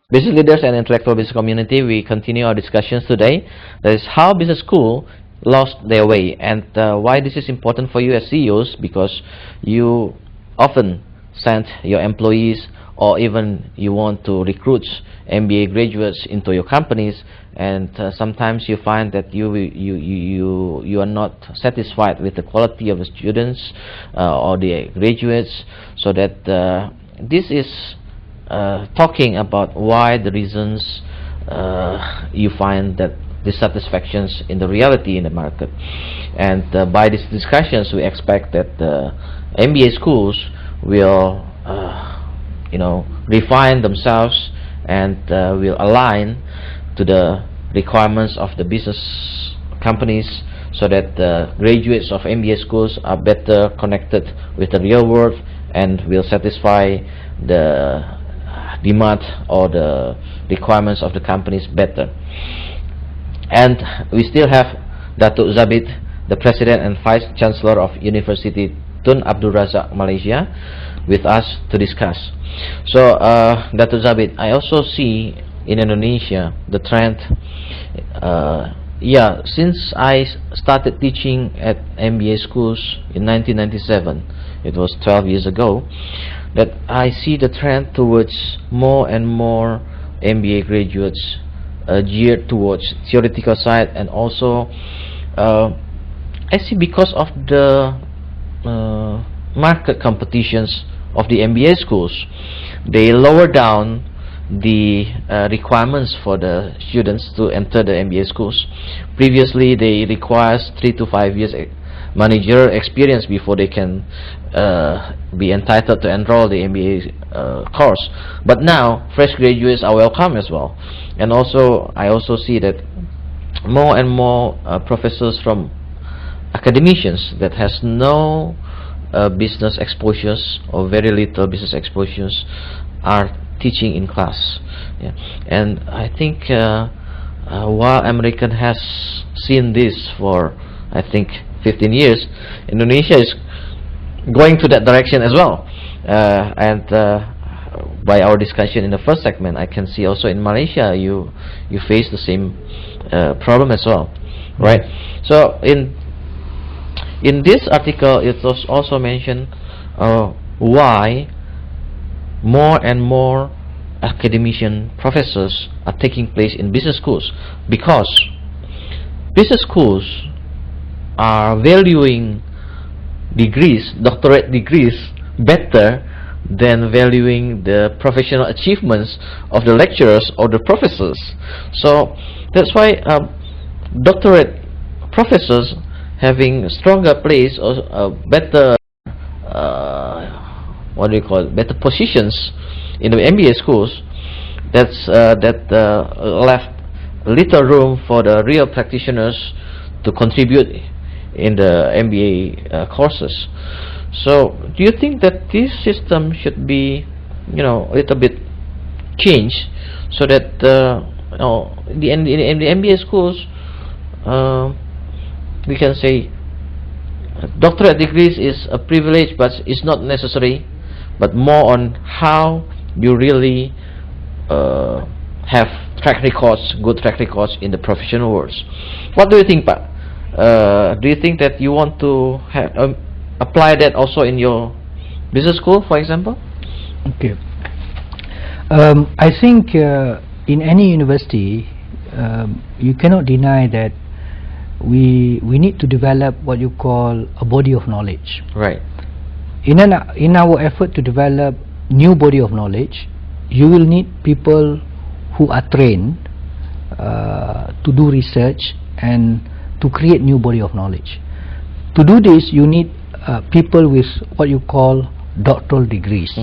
Business leaders and intellectual business community, we continue our discussions today. That is how business school lost their way, and why this is important for you as CEOs, because you often send your employees, or even you want to recruit MBA graduates into your companies, and sometimes you find that you are not satisfied with the quality of the students or the graduates, so that this is talking about why the reasons you find that dissatisfactions in the reality in the market. And by these discussions, we expect that the MBA schools will refine themselves and will align to the requirements of the business companies, so that the graduates of MBA schools are better connected with the real world and will satisfy the demand or the requirements of the companies better. And we still have Datuk Zabid, the President and Vice Chancellor of University Tun Abdul Razak, Malaysia, with us to discuss. So Datuk Zabid, I also see in Indonesia the trend, since I started teaching at MBA schools in 1997, it was 12 years ago, that I see the trend towards more and more MBA graduates geared towards theoretical side, and also I see because of the market competitions of the MBA schools, they lower down the requirements for the students to enter the MBA schools. Previously, they require 3 to 5 years managerial experience before they can be entitled to enroll the MBA course. But now, fresh graduates are welcome as well. And also, I also see that more and more professors from academicians that has no business exposures or very little business exposures are teaching in class. And I think while American has seen this for, I think, 15 years, Indonesia is going to that direction as well. And by our discussion in the first segment, I can see also in Malaysia you face the same problem as well, right? So in this article, it was also mentioned why more and more academician professors are taking place in business schools, because business schools are valuing degrees, doctorate degrees, better than valuing the professional achievements of the lecturers or the professors. So that's why doctorate professors having stronger place or better better positions in the MBA schools, that left little room for the real practitioners to contribute in the MBA courses. So do you think that this system should be a little bit changed, so that in the MBA schools we can say doctorate degrees is a privilege, but it's not necessary, but more on how you really have good track records in the professional world. What do you think, Pak? Do you think that you want to apply that also in your business school, for example? Okay. I think in any university, you cannot deny that we need to develop what you call a body of knowledge. Right. In our effort to develop new body of knowledge, you will need people who are trained to do research and to create new body of knowledge. To do this, you need people with what you call doctoral degrees.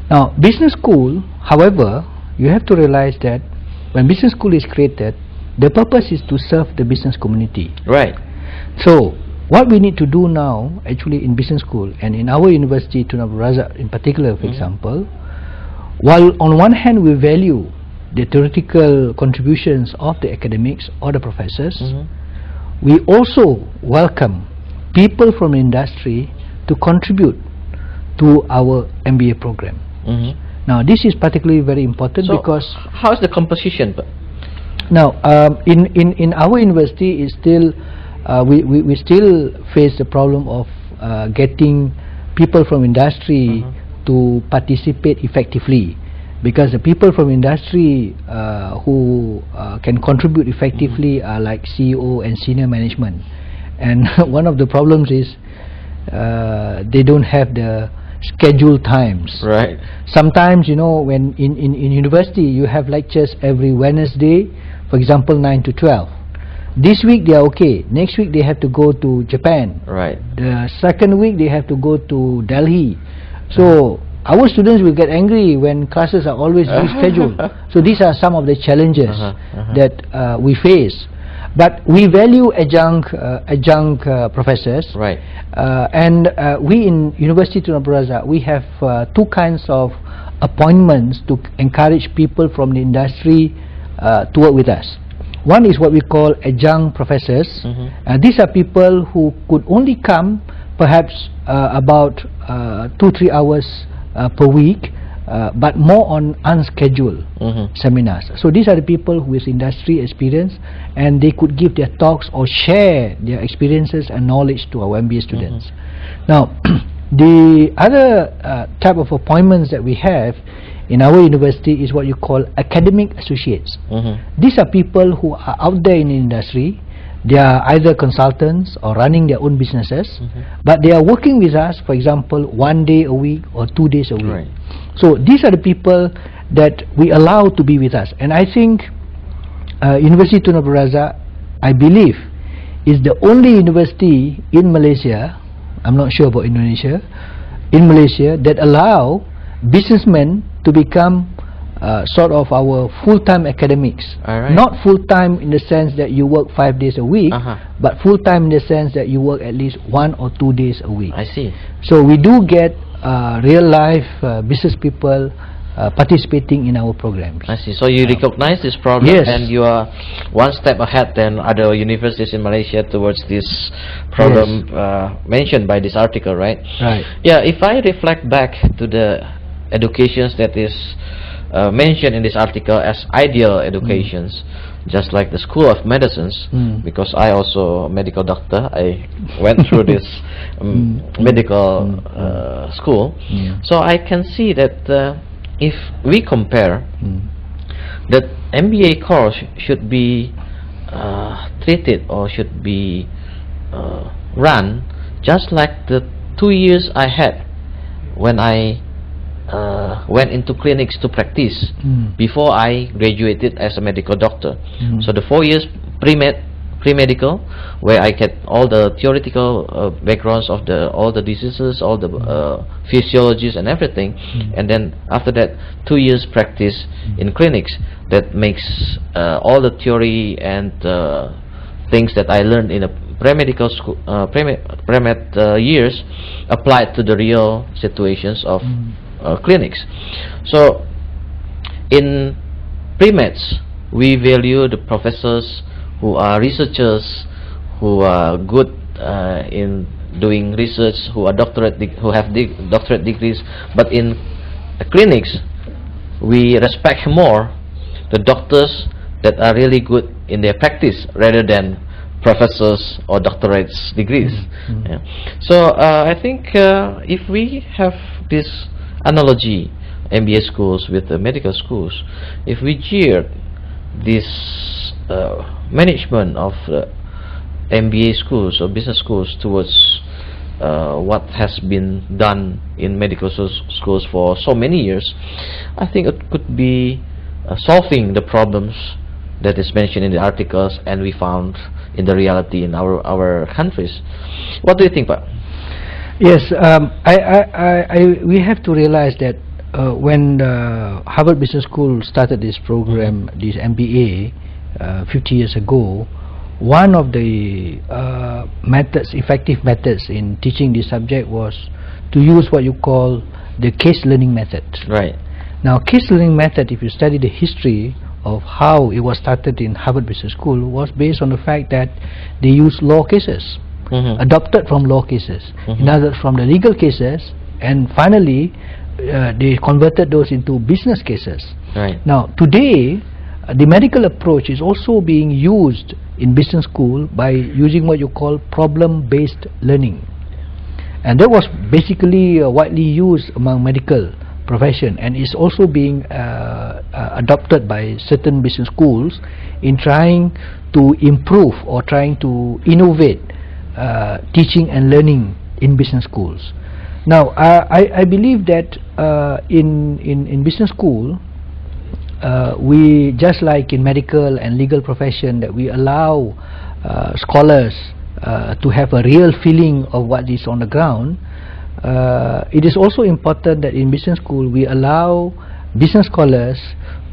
Now, business school, however, you have to realize that when business school is created, the purpose is to serve the business community. Right. So what we need to do now, actually, in business school and in our university, Tun Abdul Razak in particular, for example, while on one hand we value the theoretical contributions of the academics or the professors, we also welcome people from industry to contribute to our MBA program. Now this is particularly very important So because how is the composition? now in our university is still we still face the problem of getting people from industry to participate effectively, because the people from industry who can contribute effectively are like CEO and senior management, and one of the problems is they don't have the scheduled times. Right. Sometimes, you know, when in university you have lectures every Wednesday, for example 9 to 12. This week they are okay, next week they have to go to Japan, Right. the second week they have to go to Delhi. So our students will get angry when classes are always rescheduled. So these are some of the challenges that we face. But we value adjunct professors, Right. and we in University Tun Abdul Razak, we have two kinds of appointments to encourage people from the industry to work with us. One is what we call adjunct professors. These are people who could only come perhaps about 2-3 hours per week, but more on unscheduled seminars. So these are the people with industry experience, and they could give their talks or share their experiences and knowledge to our MBA students. Now the other type of appointments that we have in our university is what you call academic associates. These are people who are out there in the industry. They are either consultants or running their own businesses, but they are working with us, for example, 1 day a week or 2 days a week. Right. So these are the people that we allow to be with us, and I think University Tun Abdul Razak, I believe, is the only university in Malaysia, I'm not sure about Indonesia, in Malaysia, that allow businessmen to become sort of our full-time academics. Alright. Not full-time in the sense that you work 5 days a week, but full-time in the sense that you work at least 1 or 2 days a week. I see. So we do get real-life business people participating in our programs. I see. So you recognize this problem, Yes. and you are one step ahead than other universities in Malaysia towards this problem mentioned by this article, right? Right. Yeah, if I reflect back to the educations that is mentioned in this article as ideal educations, just like the School of Medicines, because I also a medical doctor, I went through this medical school, so I can see that if we compare, that MBA course should be treated or should be run just like the 2 years I had when I went into clinics to practice before I graduated as a medical doctor. So the 4 years pre-medical, where I get all the theoretical backgrounds of all the diseases, all the physiologies and everything, and then after that 2 years practice in clinics, that makes all the theory and things that I learned in a pre-medical school, pre-med years applied to the real situations of clinics. So in pre-meds, we value the professors who are researchers, who are good in doing research, who are who have doctorate degrees. But in clinics, we respect more the doctors that are really good in their practice rather than professors or doctorate degrees. Yeah. So I think if we have this analogy, MBA schools with the medical schools, if we geared this management of MBA schools or business schools towards what has been done in medical schools for so many years, I think it could be solving the problems that is mentioned in the articles and we found in the reality in our countries. What do you think, Pak? Yes, we have to realize that when the Harvard Business School started this program, this MBA, 50 years ago, one of the effective methods in teaching this subject was to use what you call the case learning method. Right. Now, case learning method, if you study the history of how it was started in Harvard Business School, was based on the fact that they used law cases, adopted from law cases, in other from the legal cases, and finally they converted those into business cases. Right. Now today, the medical approach is also being used in business school by using what you call problem-based learning, and that was basically widely used among medical profession, and is also being adopted by certain business schools in trying to improve or trying to innovate teaching and learning in business schools. Now I believe that in business school, we, just like in medical and legal profession, that we allow scholars to have a real feeling of what is on the ground. It is also important that in business school we allow business scholars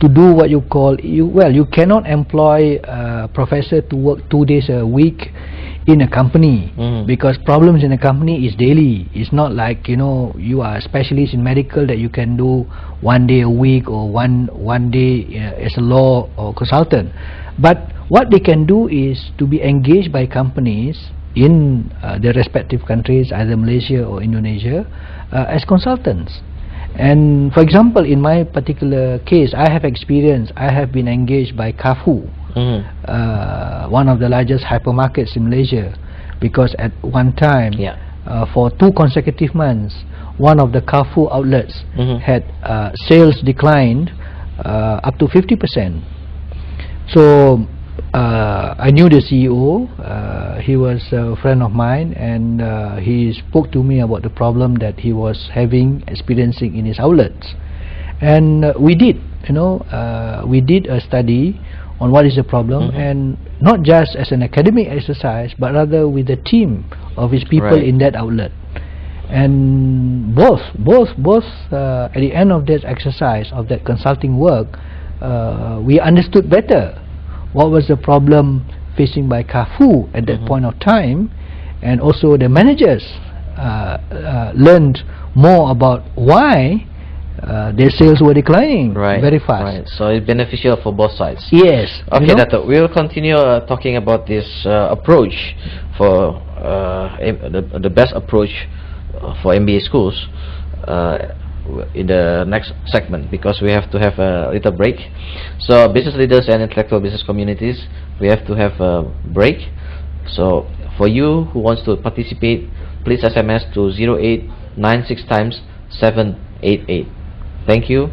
to do what you call, you cannot employ a professor to work 2 days a week in a company, because problems in a company is daily. It's not like, you know, you are a specialist in medical that you can do 1 day a week or one day as a law or consultant. But what they can do is to be engaged by companies in their respective countries, either Malaysia or Indonesia, as consultants. And for example, in my particular case, I have been engaged by Carrefour, one of the largest hypermarkets in Malaysia, because at one time, for 2 consecutive months, one of the Carrefour outlets had sales declined up to 50%. So I knew the CEO, he was a friend of mine, and he spoke to me about the problem that he was experiencing in his outlets. And we did a study on what is the problem, and not just as an academic exercise, but rather with the team of his people in that outlet. And both at the end of that exercise, of that consulting work, we understood better what was the problem facing by Carrefour at that point of time, and also the managers learned more about why their sales were declining very fast. Right. So it's beneficial for both sides. Yes. Okay, Datuk, we will continue talking about this approach for the best approach for MBA schools in the next segment, because we have to have a little break. So business leaders and intellectual business communities, we have to have a break. So for you who wants to participate, please SMS to 0896 times 788. Thank you.